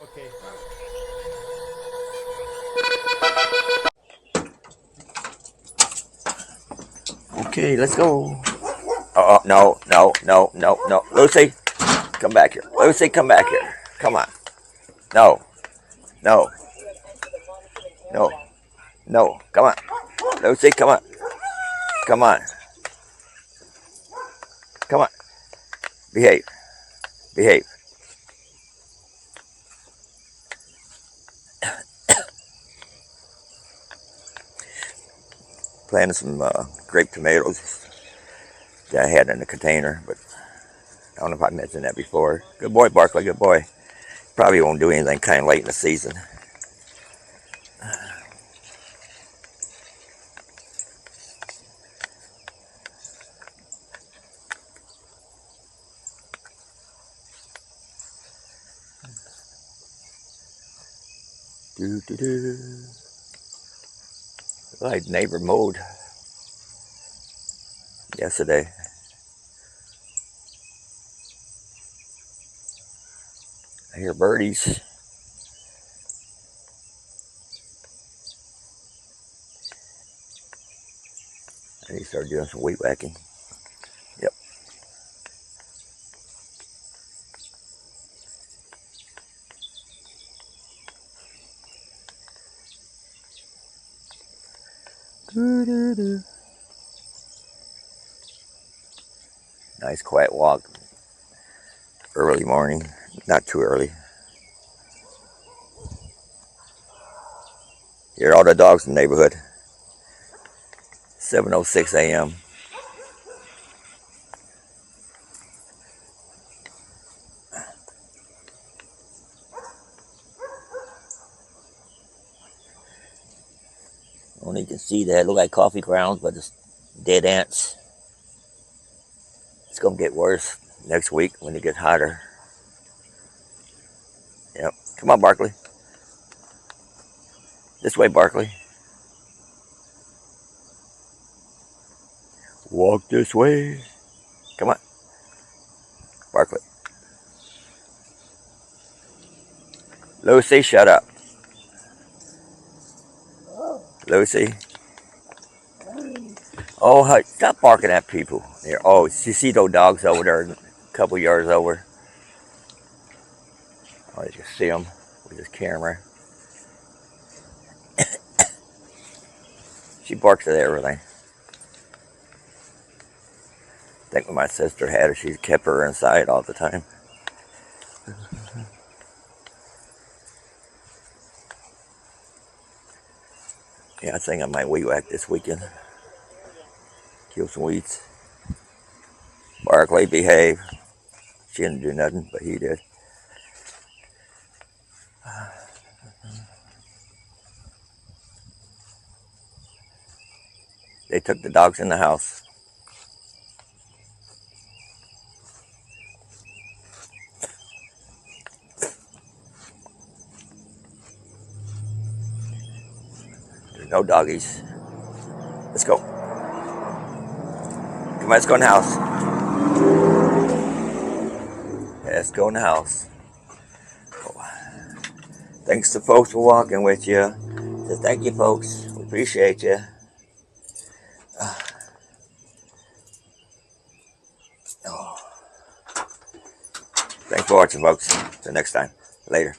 Okay. Okay, let's go. Oh, no, no, no, no, no. Lucy, come back here. Lucy, come back here. Come on. No, no, no, no. Come on. Lucy, come on. Come on. Come on. Behave. Behave. Planted some grape tomatoes that I had in the container, but I don't know if I mentioned that before. Good boy, Barkley, good boy. Probably won't do anything kind of late in the season. Do. Like neighbor mowed yesterday. I hear birdies. I need to start doing some weed whacking. Yep. Do. Nice quiet walk. Early morning. Not too early. Hear all the dogs in the neighborhood. 7:06 a.m. Only you can see that. Look like coffee grounds, but it's dead ants. It's going to get worse next week when it gets hotter. Yep. Come on, Barkley. This way, Barkley. Walk this way. Come on. Barkley. Lucy, shut up. Lucy. Oh, hey, stop barking at people. Here. Oh, you see those dogs over there a couple yards over? Oh, you can see them with this camera. She barks at everything. I think when my sister had her, she kept her inside all the time. Yeah, I think I might weed whack this weekend. Kill some weeds. Barkley, behave. She didn't do nothing, but he did. They took the dogs in the house. There's no doggies. Let's go. Come on, let's go in the house. Let's go in the house. Thanks to folks for walking with you. So thank you, folks. We appreciate you. Thanks for watching, folks. Till next time. Later.